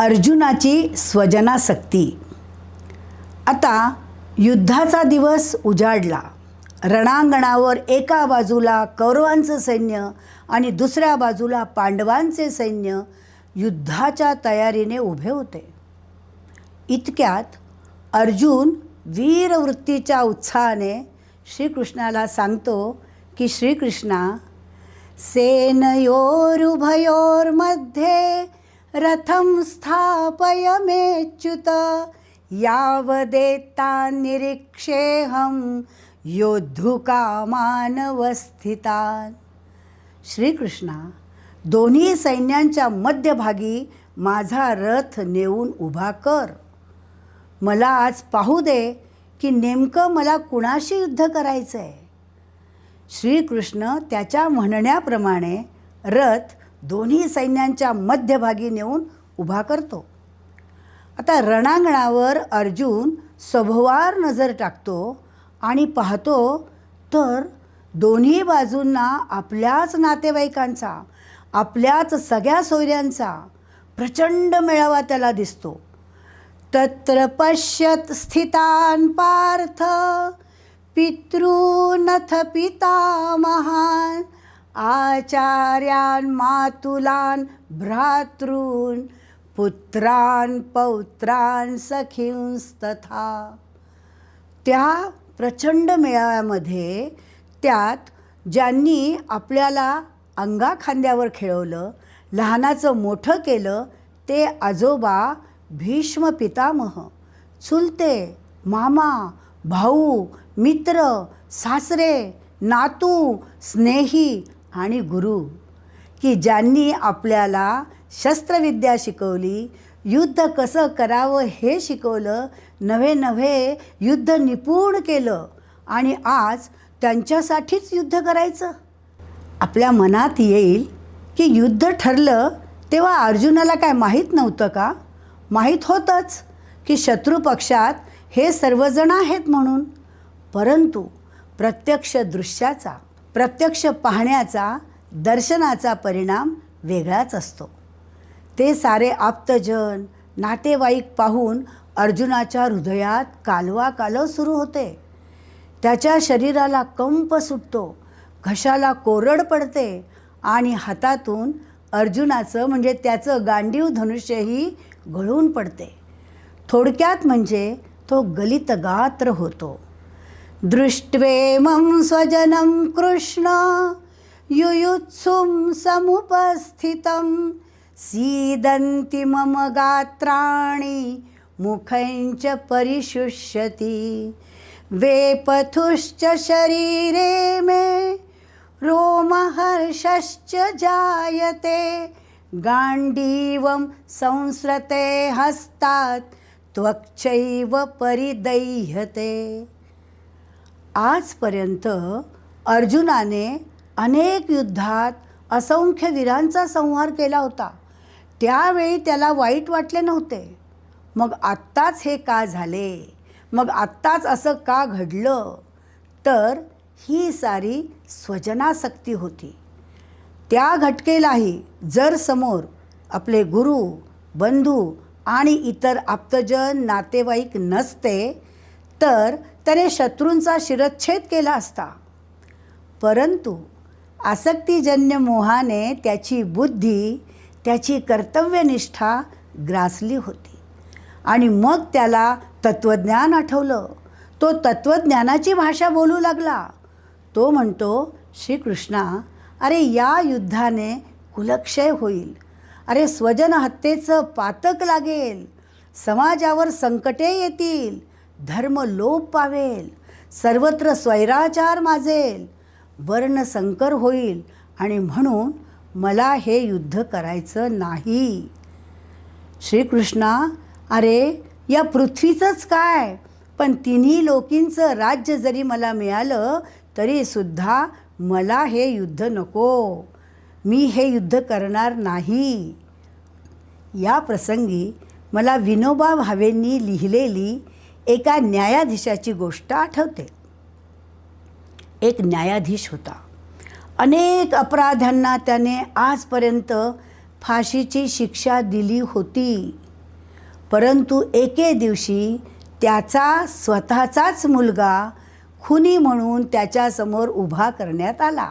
अर्जुनाची स्वजनासक्ती. आता युद्धाचा दिवस उजाडला. रणांगणावर एका बाजूला कौरवांचं सैन्य आणि दुसऱ्या बाजूला पांडवांचे सैन्य युद्धाच्या तयारीने उभे होते. इतक्यात अर्जुन वीरवृत्तीच्या उत्साहाने श्रीकृष्णाला सांगतो की श्रीकृष्णा, सेनयोरुभयोर्मध्ये रथं स्थापय मेच्युत यावदेता निरीक्षेहं योद्धुकामानवस्थितान्. श्रीकृष्णा, दोन्ही सैन्यांच्या मध्यभागी माझा रथ नेऊन उभा कर. मला आज पाहू दे की नेमकं मला कुणाशी युद्ध करायचं आहे. श्रीकृष्ण त्याच्या म्हणण्याप्रमाणे रथ दोन्ही सैन्यांच्या मध्यभागी नेऊन उभा करतो. आता रणांगणावर अर्जुन सभोवार नजर टाकतो आणि पाहतो तर दोन्ही बाजूंना आपल्याच नातेवाईकांचा, आपल्याच सगळ्या सोयऱ्यांचा प्रचंड मेळावा त्याला दिसतो. तत्र पश्यत स्थितान पार्थ पितॄनथ पितामहान् आचार्यान् मातुलान् भ्रातॄन् पुत्रान् पौत्रान् सखींस्तथा. त्या प्रचंड मेळाव्यामध्ये त्यात ज्यांनी आपल्याला अंगाखांद्यावर खेळवलं, लहानाचं मोठं केलं ते आजोबा भीष्म पितामह, चुलते, मामा, भाऊ, मित्र, सासरे, नातू, स्नेही आणि गुरु, की ज्यांनी आपल्याला शस्त्रविद्या शिकवली, युद्ध कसं करावं हे शिकवलं, नवे नवे युद्ध निपुण केलं आणि आज त्यांच्यासाठीच युद्ध करायचं. आपल्या मनात येईल की युद्ध ठरलं तेव्हा अर्जुनाला काय माहीत नव्हतं का? माहीत होतंच की शत्रू पक्षात हे सर्वजण आहेत म्हणून. परंतु प्रत्यक्ष दृश्याचा, प्रत्यक्ष पाहण्याचा, दर्शनाचा परिणाम वेगळाच असतो. ते सारे आप्तजन, नातेवाईक पाहून अर्जुनाच्या हृदयात कालवाकालव सुरू होते. त्याच्या शरीराला कंप सुटतो, घशाला कोरड पडते आणि हातातून अर्जुनाचं म्हणजे त्याचं गांडीव धनुष्यही गळून पडते. थोडक्यात म्हणजे तो गलितगात्र होतो. दृष्ट्वेमं स्वजनं कृष्ण युयुत्सुं समुपस्थितं सीदन्ति मम गात्राणि मुखञ्च परिशुष्यति वेपथुश्च शरीरे मे रोमहर्षश्च जायते गांडीवं संस्रते हस्तात् त्वक्चैव परिदह्यते. आजपर्यंत अर्जुनाने अनेक युद्धात असंख्य वीरांचा संहार केला होता. त्यावेळी त्याला वाईट वाटले नव्हते. मग आत्ताच हे का झाले, मग आत्ताच असं का घडलं, तर ही सारी स्वजनासक्ती होती. त्या घटकेलाही जर समोर आपले गुरु, बंधू आणि इतर आप्तजन, नातेवाईक नसते तर त्याने शत्रूंचा शिरच्छेद केला असता. परंतु आसक्तीजन्य मोहाने त्याची बुद्धी, त्याची कर्तव्यनिष्ठा ग्रासली होती आणि मग त्याला तत्त्वज्ञान आठवलं. तो तत्त्वज्ञानाची भाषा बोलू लागला. तो म्हणतो, श्रीकृष्णा, अरे या युद्धाने कुलक्षय होईल, अरे स्वजन हत्येचं पातक लागेल, समाजावर संकटे येतील, धर्म लोप पावेल, सर्वत्र स्वैराचार माजेल, वर्णसंकर होईल आणि म्हणून मला हे युद्ध करायचं नाही. श्रीकृष्णा, अरे या पृथ्वीचंच काय, पण तिन्ही लोकींचं राज्य जरी मला मिळालं तरीसुद्धा मला हे युद्ध नको, मी हे युद्ध करणार नाही. या प्रसंगी मला विनोबा भावेंनी लिहिलेली एका न्यायाधीशाची गोष्ट आठवते. एक न्यायाधीश होता. अनेक अपराध्यांना त्याने आजपर्यंत फाशीची शिक्षा दिली होती. परंतु एके दिवशी त्याचा स्वतःचाच मुलगा खुनी म्हणून त्याच्यासमोर उभा करण्यात आला.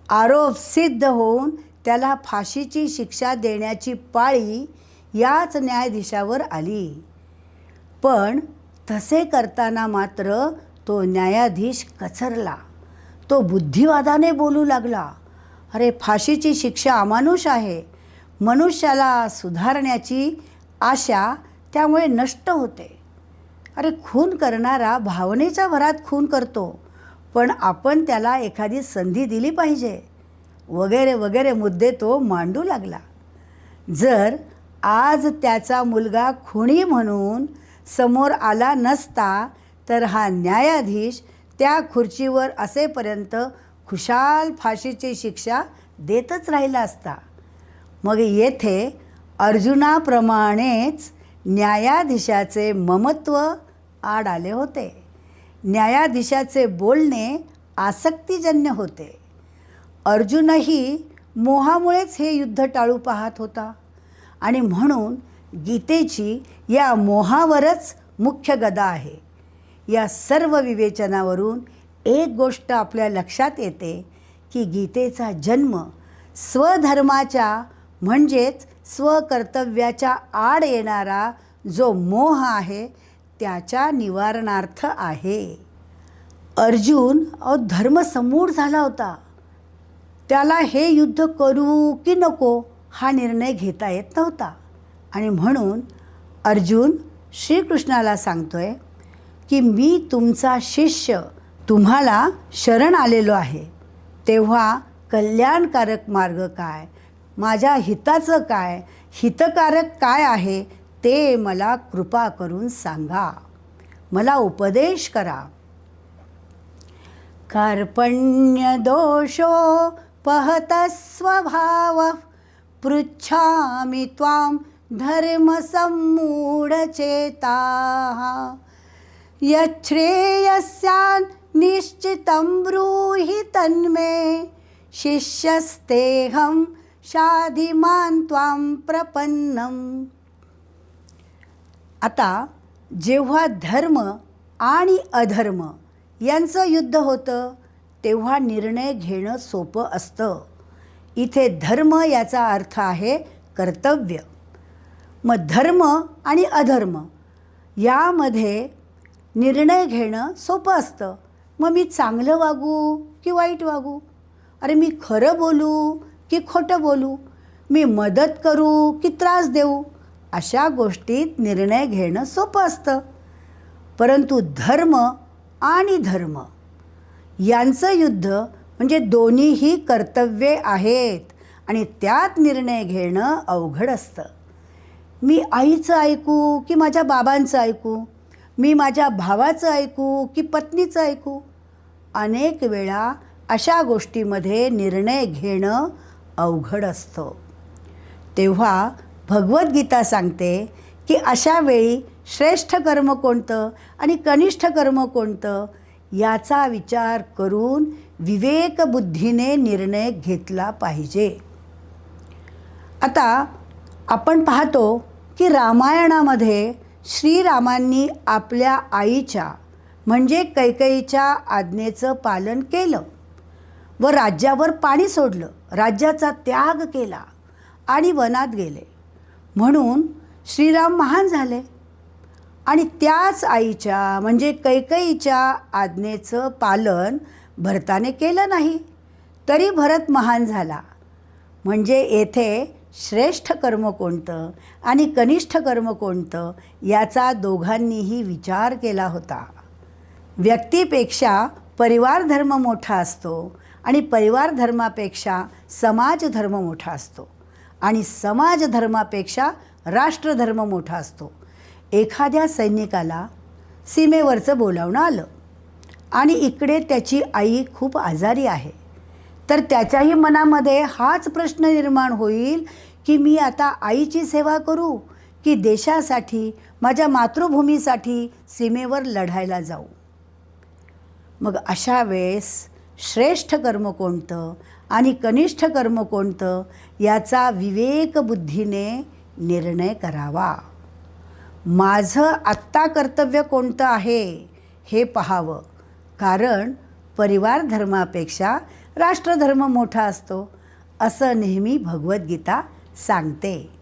आरोप सिद्ध होऊन त्याला फाशीची शिक्षा देण्याची पाळी याच न्यायाधीशावर आली. पण तसे करताना मात्र तो न्यायाधीश कचरला. तो बुद्धिवादाने बोलू लागला, अरे फाशीची शिक्षा अमानुष आहे. मनुष्याला सुधारण्याची आशा त्यामुळे नष्ट होते. अरे खून करणारा भावनेच्या भरात खून करतो, पण आपण त्याला एखादी संधी दिली पाहिजे, वगैरे वगैरे मुद्दे तो मांडू लागला. जर आज त्याचा मुलगा खुनी म्हणून समोर आला नसता तर हा न्यायाधीश त्या खुर्चीवर असेपर्यंत खुशाल फाशीची शिक्षा देतच राहिला असता. मग येथे अर्जुनाप्रमाणेच न्यायाधीशाचे ममत्व आड आले होते. न्यायाधीशाचे बोलणे आसक्तिजन्य होते. अर्जुनही मोहामुळेच हे युद्ध टाळू पाहत होता आणि म्हणून गीतेची या मोहावरच मुख्य गदा आहे. या सर्व विवेचनावरून एक गोष्ट आपल्या लक्षात येते की गीतेचा जन्म स्वधर्माच्या म्हणजेच स्वकर्तव्याच्या आड येणारा जो मोह आहे त्याच्या निवारणार्थ आहे. अर्जुन धर्मसमूढ झाला होता. त्याला हे युद्ध करू की नको हा निर्णय घेता येत नव्हता आणि म्हणून अर्जुन श्रीकृष्णाला सांगतोय की मी तुमचा शिष्य तुम्हाला शरण आलेलो आहे, तेव्हा कल्याणकारक मार्ग काय, माझ्या हिताचं काय, हितकारक काय आहे ते मला कृपा करून सांगा, मला उपदेश करा. कार्पण्य दोषो पहत स्वभाव पृच्छामि त्वां धर्मसम्मूढचेताः यच्छ्रेयस्यान् निश्चितं ब्रूहि तन्मे शिष्यस्तेऽहं शाधिमान् त्वां प्रपन्नम्. आता जेव्हा धर्म आणि अधर्म यांचं युद्ध होतं तेव्हा निर्णय घेणं सोपं असतं. इथे धर्म याचा अर्थ आहे कर्तव्य. मग धर्म आणि अधर्म यामध्ये निर्णय घेणं सोपं असतं. मग मी चांगलं वागू की वाईट वागू, अरे मी खरं बोलू की खोटं बोलू, मी मदत करू की त्रास देऊ, अशा गोष्टीत निर्णय घेणं सोपं असतं. परंतु धर्म आणि धर्म यांचं युद्ध म्हणजे दोन्हीही कर्तव्ये आहेत आणि त्यात निर्णय घेणं अवघड असतं. मी आईचं ऐकू की माझ्या बाबांचं ऐकू, मी माझ्या भावाचं ऐकू की पत्नीचं ऐकू, अनेक वेळा अशा गोष्टीमध्ये निर्णय घेणं अवघड असतं. तेव्हा भगवद्गीता सांगते की अशा वेळी श्रेष्ठ कर्म कोणतं आणि कनिष्ठ कर्म कोणतं याचा विचार करून विवेकबुद्धीने निर्णय घेतला पाहिजे. आता आपण पाहतो की रामायणामध्ये श्रीरामांनी आपल्या आईच्या म्हणजे कैकेयीच्या आज्ञेचं पालन केलं व राज्यावर पाणी सोडलं, राज्याचा त्याग केला आणि वनात गेले. म्हणून श्रीराम महान झाले आणि त्याच आईच्या म्हणजे कैकेयीच्या आज्ञेचं पालन भरताने केलं नाही तरी भरत महान झाला. म्हणजे येथे श्रेष्ठ कर्म कोणतं आणि कनिष्ठ कर्म कोणतं याचा दोघांनीही विचार केला होता. व्यक्तीपेक्षा परिवार धर्म मोठा असतो आणि परिवार धर्मापेक्षा समाज धर्म मोठा असतो आणि समाज धर्मापेक्षा राष्ट्रधर्म मोठा असतो. एखाद्या सैनिकाला सीमेवरचं बोलावणं आलं आणि इकडे त्याची आई खूप आजारी आहे, तर त्याच्याही मनामध्ये हाच प्रश्न निर्माण होईल की मी आता आईची सेवा करू की देशासाठी माझ्या मातृभूमीसाठी सीमेवर लढायला जाऊ. मग अशा वेळेस श्रेष्ठ कर्म कोणतं आणि कनिष्ठ कर्म कोणतं याचा विवेकबुद्धीने निर्णय करावा. माझं आत्ता कर्तव्य कोणतं आहे हे पाहावं, कारण परिवार धर्मापेक्षा राष्ट्रधर्म मोठा असतो असं नेहमी भगवद्गीता सांगते.